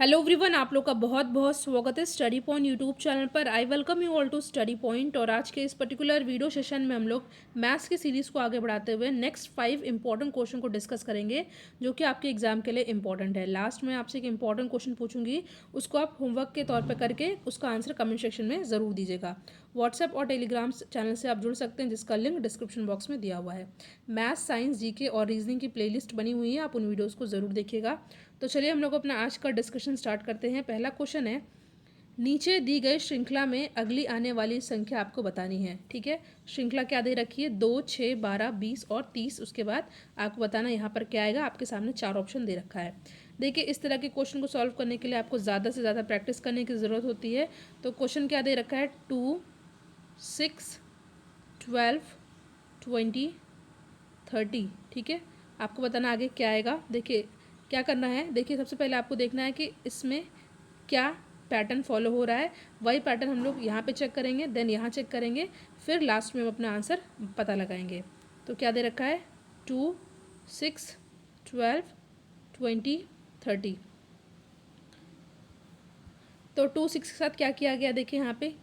Hello everyone, आप लोग का बहुत बहुत स्वागत है स्टडी पॉइंट यूट्यूब चैनल पर। I welcome you all to study point. और आज के इस पर्टिकुलर वीडियो सेशन में हम लोग मैथ्स की सीरीज़ को आगे बढ़ाते हुए नेक्स्ट 5 इंपॉर्टेंट क्वेश्चन को डिस्कस करेंगे जो कि आपके एग्जाम के लिए इंपॉर्टेंट है। लास्ट में आपसे एक इंपॉर्टेंट क्वेश्चन पूछूंगी, उसको आप होमवर्क के तौर पर करके उसका आंसर कमेंट सेक्शन में ज़रूर दीजिएगा। व्हाट्सएप और टेलीग्राम चैनल से आप जुड़ सकते हैं, जिसका लिंक डिस्क्रिप्शन बॉक्स में दिया हुआ है। मैथ्स, साइंस, जीके और रीजनिंग की प्लेलिस्ट बनी हुई है, आप उन वीडियोज़ को ज़रूर देखिएगा। तो चलिए हम लोग अपना आज का डिस्कशन स्टार्ट करते हैं। पहला क्वेश्चन है, नीचे दी गई श्रृंखला में अगली आने वाली संख्या आपको बतानी है। ठीक है, श्रृंखला क्या दे रखी है? 2, 6, 12, 20 और 30। उसके बाद आपको बताना यहाँ पर क्या आएगा। आपके सामने 4 ऑप्शन दे रखा है। देखिए, इस तरह के क्वेश्चन को सॉल्व करने के लिए आपको ज़्यादा से ज़्यादा प्रैक्टिस करने की ज़रूरत होती है। तो क्वेश्चन क्या दे रखा है? 2, 6, 12, 20, 30। ठीक है, आपको बताना आगे क्या आएगा। देखिए क्या करना है, देखिए सबसे पहले आपको देखना है कि इसमें क्या पैटर्न फॉलो हो रहा है। वही पैटर्न हम लोग यहाँ पे चेक करेंगे, देन यहाँ चेक करेंगे, फिर लास्ट में हम अपना आंसर पता लगाएंगे। तो क्या दे रखा है? 2, 6, 12, 20, 30। तो 2, 6 के साथ क्या किया गया? देखिए यहाँ पे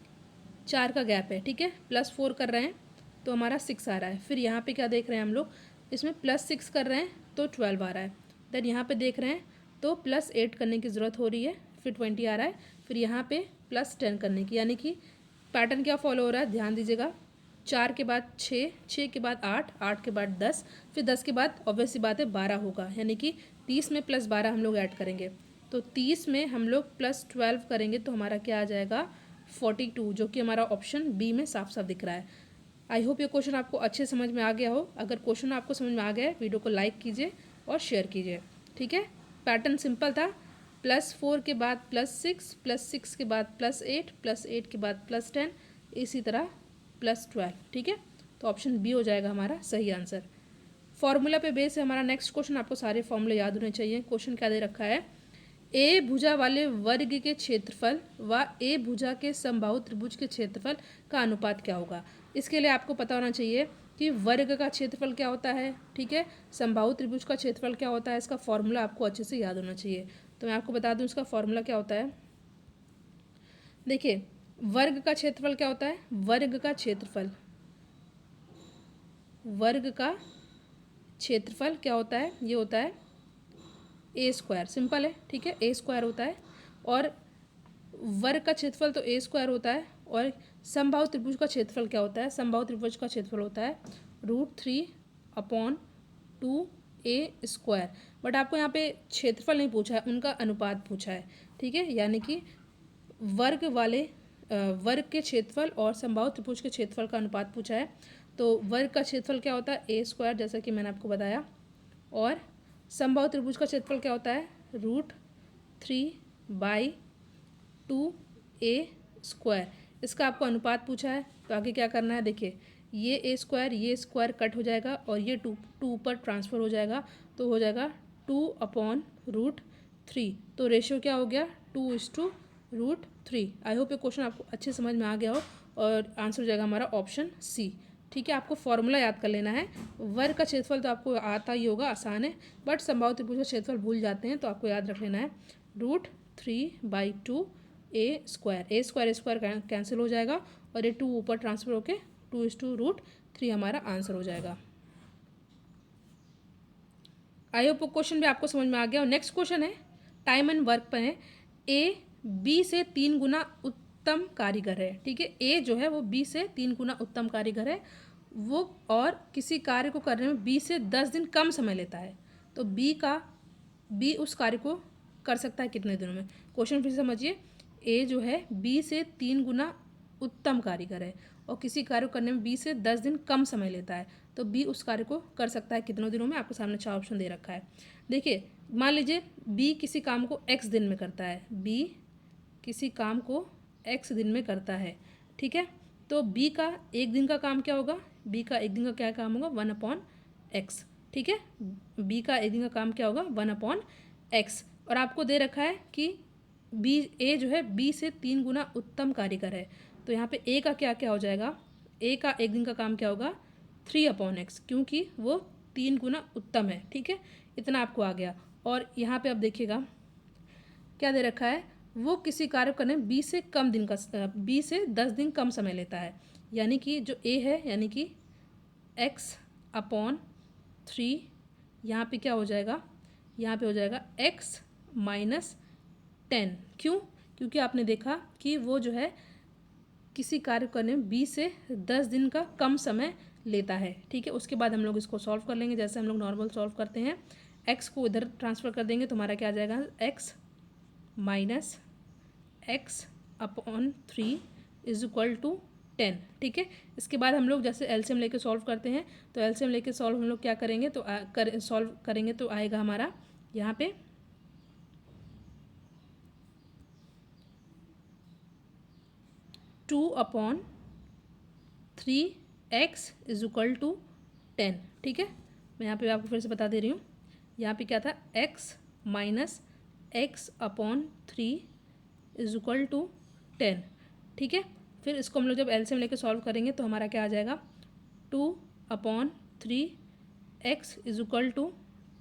4 का गैप है। ठीक है, +4 कर रहे हैं तो हमारा 6 आ रहा है। फिर यहाँ पे क्या देख रहे हैं हम लोग, इसमें +6 कर रहे हैं तो 12 आ रहा है। देन यहाँ पे देख रहे हैं तो +8 करने की ज़रूरत हो रही है, फिर 20 आ रहा है। फिर यहाँ पे +10 करने की, यानी कि पैटर्न क्या फॉलो हो रहा है, ध्यान दीजिएगा। 4 के बाद 6, 6 के बाद 8, 8 के बाद 10, फिर 10 के बाद ऑब्वियस सी बात है 12 होगा, यानी कि 30 में +12 हम लोग ऐड करेंगे। तो 30 में हम लोग +12 करेंगे तो हमारा क्या आ जाएगा? 42, जो कि हमारा ऑप्शन बी में साफ साफ दिख रहा है। आई होप ये क्वेश्चन आपको अच्छे समझ में आ गया हो। अगर क्वेश्चन आपको समझ में आ गया है, वीडियो को लाइक कीजिए और शेयर कीजिए। ठीक है, पैटर्न सिंपल था। +4 के बाद +6, +6 के बाद +8, +8 के बाद +10, इसी तरह +12। ठीक है, तो ऑप्शन बी हो जाएगा हमारा सही आंसर। फॉर्मूला पे बेस है हमारा नेक्स्ट क्वेश्चन। आपको सारे फॉर्मूले याद होने चाहिए। क्वेश्चन क्या दे रखा है? ए भुजा वाले वर्ग के क्षेत्रफल व ए भुजा के समबाहु त्रिभुज के क्षेत्रफल का अनुपात क्या होगा। इसके लिए आपको पता होना चाहिए कि वर्ग का क्षेत्रफल क्या होता है, ठीक है, समबाहु त्रिभुज का क्षेत्रफल क्या होता है। इसका फॉर्मूला आपको अच्छे से याद होना चाहिए। तो मैं आपको बता दूं इसका फॉर्मूला क्या होता है। देखिए, वर्ग का क्षेत्रफल क्या होता है? वर्ग का क्षेत्रफल क्या होता है? ये होता है A²। सिंपल है, ठीक है, A² होता है। और वर्ग का क्षेत्रफल तो A² होता है। और समबाहु त्रिभुज का क्षेत्रफल क्या होता है? समबाहु त्रिभुज का क्षेत्रफल होता है √3/2A²। बट आपको यहाँ पे क्षेत्रफल नहीं पूछा है, उनका अनुपात पूछा है। ठीक है, यानी कि वर्ग के क्षेत्रफल और समबाहु त्रिभुज के क्षेत्रफल का अनुपात पूछा है। तो वर्ग का क्षेत्रफल क्या होता है? A², जैसा कि मैंने आपको बताया। और समबाहु त्रिभुज का क्षेत्रफल क्या होता है? √3/2A²। इसका आपको अनुपात पूछा है, तो आगे क्या करना है? देखिए, ये A² कट हो जाएगा और ये 2 ऊपर ट्रांसफ़र हो जाएगा, तो हो जाएगा 2/√3। तो रेशियो क्या हो गया? 2:√3। आई होप ये क्वेश्चन आपको अच्छे समझ में आ गया हो और आंसर हो जाएगा हमारा ऑप्शन सी। ठीक है, आपको फॉर्मूला याद कर लेना है। वर्ग का क्षेत्रफल तो आपको आता ही होगा, आसान है। बट समबाहु त्रिभुज का क्षेत्रफल भूल जाते हैं, तो आपको याद रख लेना है √3/2A²। A² कैंसिल हो जाएगा और ये 2 ऊपर ट्रांसफर होके 2:√3 हमारा आंसर हो जाएगा। आई होप क्वेश्चन भी आपको समझ में आ गया। और नेक्स्ट क्वेश्चन है, टाइम एंड वर्क पर है। ए बी से 3 गुना उत्तम कारीगर है। ठीक है, ए जो है वो बी से 3 गुना उत्तम कारीगर है वो, और किसी कार्य को करने में बी से 10 दिन कम समय लेता है। तो बी उस कार्य को कर सकता है कितने दिनों में? क्वेश्चन फिर समझिए। ए जो है बी से 3 गुना उत्तम कारीगर है और किसी कार्य को करने में बी से 10 दिन कम समय लेता है। तो बी उस कार्य को कर सकता है कितनों दिनों में? आपके सामने 4 ऑप्शन दे रखा है। देखिए, मान लीजिए बी किसी काम को एक्स दिन में करता है। बी किसी काम को एक्स दिन में करता है, ठीक है। तो बी का एक दिन का काम क्या होगा? बी का एक दिन का क्या काम होगा? 1/x। ठीक है, बी का एक दिन का काम क्या होगा? 1/x। और आपको दे रखा है कि बी ए जो है बी से 3 गुना उत्तम कारीगर है। तो यहाँ पे ए का क्या क्या हो जाएगा? ए का एक दिन का काम क्या होगा? 3/x, क्योंकि वो 3 गुना उत्तम है। ठीक है, इतना आपको आ गया। और यहाँ पे अब देखिएगा, क्या दे रखा है, वो किसी कार्य को करने में 20 से कम दिन का 20 से 10 दिन कम समय लेता है। यानी कि जो ए है, यानी कि x/3, यहाँ पे क्या हो जाएगा, यहाँ पे हो जाएगा x - 10। क्यों? क्योंकि आपने देखा कि वो जो है किसी कार्य करने में 20 से 10 दिन का कम समय लेता है। ठीक है, उसके बाद हम लोग इसको सॉल्व कर लेंगे जैसे हम लोग नॉर्मल सॉल्व करते हैं। x को इधर ट्रांसफ़र कर देंगे तो हमारा क्या आ जाएगा, x - x/3 = 10। ठीक है, इसके बाद हम लोग जैसे एलसीएम लेके सॉल्व करते हैं, तो एलसीएम लेके सॉल्व हम लोग क्या करेंगे, तो सॉल्व करेंगे तो आएगा हमारा यहाँ पे 2/3x = 10। ठीक है, मैं यहाँ पे आपको फिर से बता दे रही हूँ। यहाँ पे क्या था, x - x/3 = 10। ठीक है, फिर इसको हम लोग जब एलसीएम लेके सॉल्व करेंगे तो हमारा क्या आ जाएगा, 2/3x =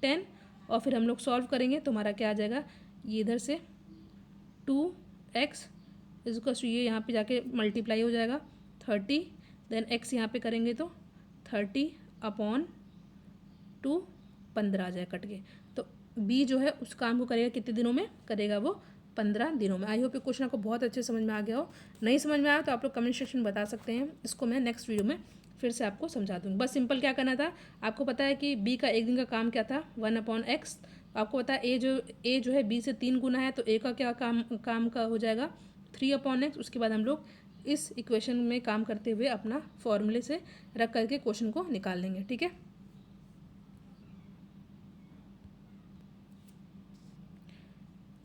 10। और फिर हम लोग सॉल्व करेंगे तो हमारा क्या आ जाएगा, ये इधर से 2x ये यहाँ पे जाके मल्टीप्लाई हो जाएगा 30, देन x यहाँ पे करेंगे तो 30/2 15 आ जाएगा कट के। तो b जो है उस काम को करेगा कितने दिनों में, करेगा वो 15 दिनों में। आई होप ये क्वेश्चन आपको बहुत अच्छे समझ में आ गया हो। नहीं समझ में आया तो आप लोग कमेंट सेक्शन में बता सकते हैं, इसको मैं नेक्स्ट वीडियो में फिर से आपको समझा दूँगी। बस सिंपल क्या करना था, आपको पता है कि b का एक दिन का काम क्या था, 1/x। आपको पता है a जो है b से 3 गुना है, तो a का क्या काम का हो जाएगा, 3/x। उसके बाद हम लोग इस इक्वेशन में काम करते हुए अपना फॉर्मूले से रख करके क्वेश्चन को निकाल लेंगे। ठीक है,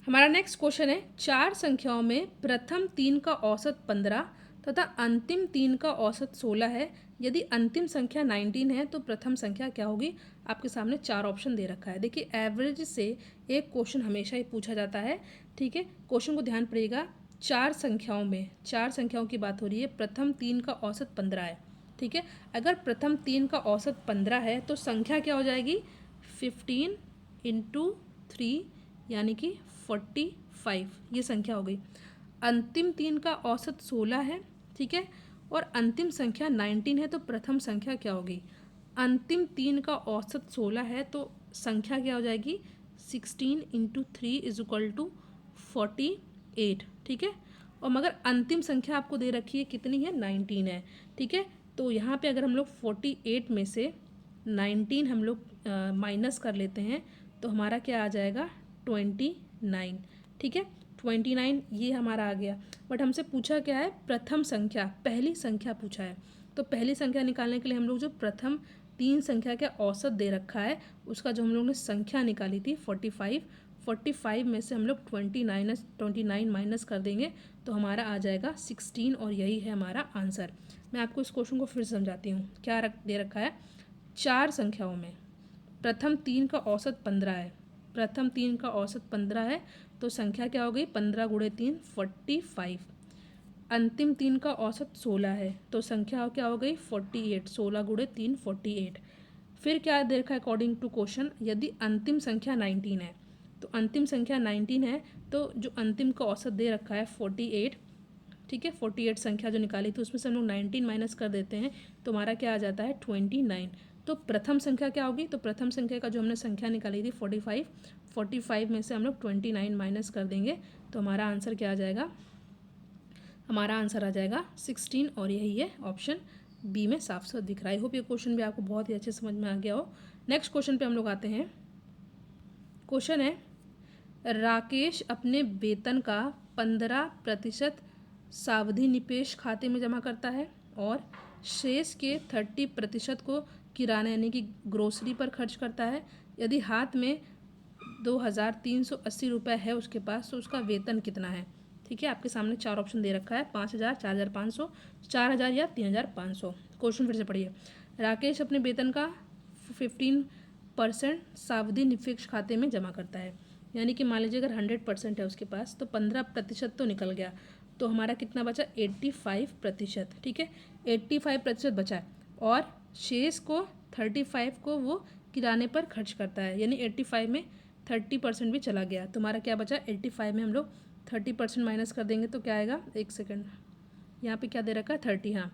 हमारा नेक्स्ट क्वेश्चन है, 4 संख्याओं में प्रथम 3 का औसत 15 तथा अंतिम 3 का औसत 16 है। यदि अंतिम संख्या 19 है तो प्रथम संख्या क्या होगी। आपके सामने 4 ऑप्शन दे रखा है। देखिए, एवरेज से एक क्वेश्चन हमेशा ही पूछा जाता है। ठीक है, क्वेश्चन को ध्यान पड़ेगा, 4 संख्याओं की बात हो रही है, प्रथम 3 का औसत 15 है। ठीक है, अगर प्रथम 3 का औसत 15 है तो संख्या क्या हो जाएगी, 15 × 3 यानी कि 45, ये संख्या हो गई। अंतिम 3 का औसत 16 है। ठीक है, और अंतिम संख्या 19 है, तो प्रथम संख्या क्या होगी, अंतिम 3 का औसत 16 है तो संख्या क्या हो जाएगी, 16 × 3 = 48। ठीक है, और मगर अंतिम संख्या आपको दे रखी है कितनी है, 19 है। ठीक है, तो यहाँ पे अगर हम लोग 48 में से 19 हम लोग माइनस कर लेते हैं तो हमारा क्या आ जाएगा, 29। ठीक है, 29 ये हमारा आ गया। बट हमसे पूछा क्या है, प्रथम संख्या, पहली संख्या पूछा है। तो पहली संख्या निकालने के लिए हम लोग जो प्रथम 3 संख्या का औसत दे रखा है उसका जो हम लोग ने संख्या निकाली थी 45 में से हम लोग 29 माइनस कर देंगे तो हमारा आ जाएगा 16, और यही है हमारा आंसर। मैं आपको इस क्वेश्चन को फिर समझाती हूँ। क्या दे रखा है, 4 संख्याओं में प्रथम 3 का औसत 15 है, प्रथम 3 का औसत 15 है तो संख्या क्या हो गई, 15 × 3 45। अंतिम 3 का औसत 16 है तो संख्या क्या हो गई, 48। 16 × 3 48। फिर क्या दे रखा है, अकॉर्डिंग टू क्वेश्चन, यदि अंतिम संख्या 19 है, तो अंतिम संख्या 19 है तो जो अंतिम का औसत दे रखा है 48। ठीक है, 48 संख्या जो निकाली थी उसमें से हम लोग 19 माइनस कर देते हैं तो हमारा क्या आ जाता है, 29। तो प्रथम संख्या क्या होगी, तो प्रथम संख्या का जो हमने संख्या निकाली थी 45 में से हम लोग 29 माइनस कर देंगे तो हमारा आंसर क्या आ जाएगा, हमारा आंसर आ जाएगा 16, और यही है ऑप्शन बी में साफ साफ दिख रहा है। आई होप ये क्वेश्चन भी आपको बहुत ही अच्छे समझ में आ गया हो। नेक्स्ट क्वेश्चन पे हम लोग आते हैं। क्वेश्चन है, राकेश अपने वेतन का 15% सावधि निवेश खाते में जमा करता है और शेष के 30% को किराना यानी कि ग्रोसरी पर खर्च करता है। यदि हाथ में 2380 रुपये है उसके पास तो उसका वेतन कितना है। ठीक है, आपके सामने 4 ऑप्शन दे रखा है, 5000, 4500, 4000 या 3500। क्वेश्चन फिर से पढ़िए, राकेश अपने वेतन का 15% सावधि निवेश खाते में जमा करता है। यानी कि मान लीजिए अगर 100% है उसके पास तो 15% तो निकल गया, तो हमारा कितना बचा, 85%। ठीक है, 85% बचा है और शेष को 35 को वो किराने पर खर्च करता है। यानी 85 में 30% भी चला गया, तो हमारा क्या बचा 85 में हम लोग 30% माइनस कर देंगे तो क्या आएगा, एक सेकेंड, यहाँ पे क्या दे रखा है 30, हाँ,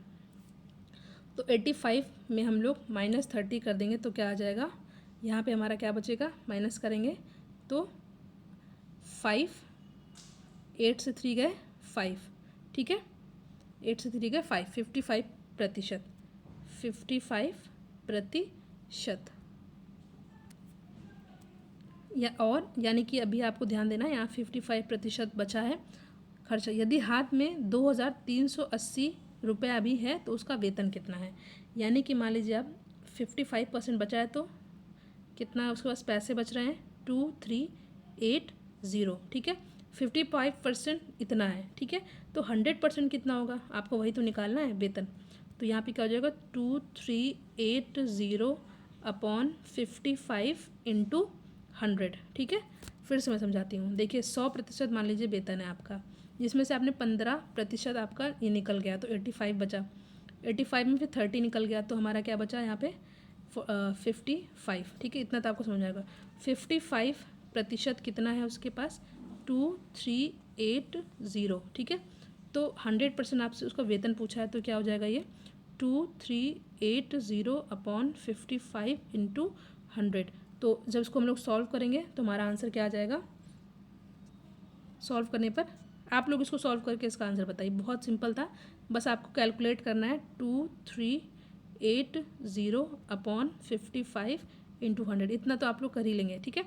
तो 85 में हम लोग -30 कर देंगे तो क्या आ जाएगा, यहाँ पे हमारा क्या बचेगा, माइनस करेंगे तो 5, 8 से 3 गए 5, ठीक है, 8 से 3 गए 5, 55%, 55%। या और यानी कि अभी आपको ध्यान देना है, यहाँ 55% बचा है खर्चा। यदि हाथ में 2380 रुपये अभी है तो उसका वेतन कितना है, यानी कि मान लीजिए आप 55% बचा है तो कितना उसके पास पैसे बच रहे हैं, 2380, ठीक है, 55% इतना है, ठीक है, तो 100% कितना होगा, आपको वही तो निकालना है वेतन। तो यहाँ पे क्या हो जाएगा 2380 अपॉन 55 इंटू 100, ठीक है। फिर से मैं समझाती हूँ, देखिए 100% मान लीजिए वेतन है आपका, जिसमें से आपने 15% आपका ये निकल गया तो 85 बचा, 85 में फिर 30 निकल गया तो हमारा क्या बचा यहाँ पे 55, ठीक है, इतना तो आपको समझ आएगा। 55% कितना है उसके पास, 2380, ठीक है, तो 100% आपसे उसका वेतन पूछा है तो क्या हो जाएगा ये 2380 अपॉन 55 इंटू 100। तो जब इसको हम लोग सॉल्व करेंगे तो हमारा आंसर क्या आ जाएगा, सॉल्व करने पर आप लोग इसको सॉल्व करके इसका आंसर बताइए, बहुत सिंपल था, बस आपको कैलकुलेट करना है 2380 अपॉन 55 इंटू 100, इतना तो आप लोग कर ही लेंगे, ठीक है।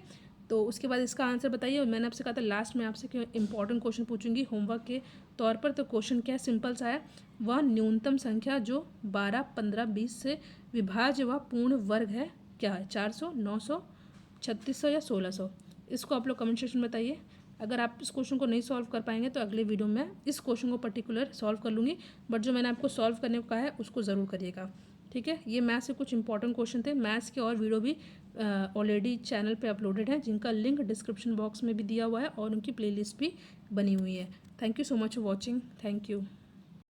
तो उसके बाद इसका आंसर बताइए, और मैंने आपसे कहा था लास्ट में आपसे क्यों इंपॉर्टेंट क्वेश्चन पूछूंगी होमवर्क के तौर पर, तो क्वेश्चन क्या सिंपल सा है, वह न्यूनतम संख्या जो 12, 15, 20 से विभाज्य व पूर्ण वर्ग है क्या है, 400, 900, 3600 या 1600, इसको आप लोग कमेंट सेक्शन में बताइए। अगर आप इस क्वेश्चन को नहीं सॉल्व कर पाएंगे तो अगले वीडियो में इस क्वेश्चन को पर्टिकुलर सॉल्व कर लूँगी, बट जो मैंने आपको सॉल्व करने को कहा है उसको ज़रूर करिएगा, ठीक है। ये मैथ्स से कुछ इंपॉर्टेंट क्वेश्चन थे, मैथ्स के और वीडियो भी ऑलरेडी चैनल पे अपलोडेड है, जिनका लिंक डिस्क्रिप्शन बॉक्स में भी दिया हुआ है और उनकी प्लेलिस्ट भी बनी हुई है। Thank you so much for watching, thank you.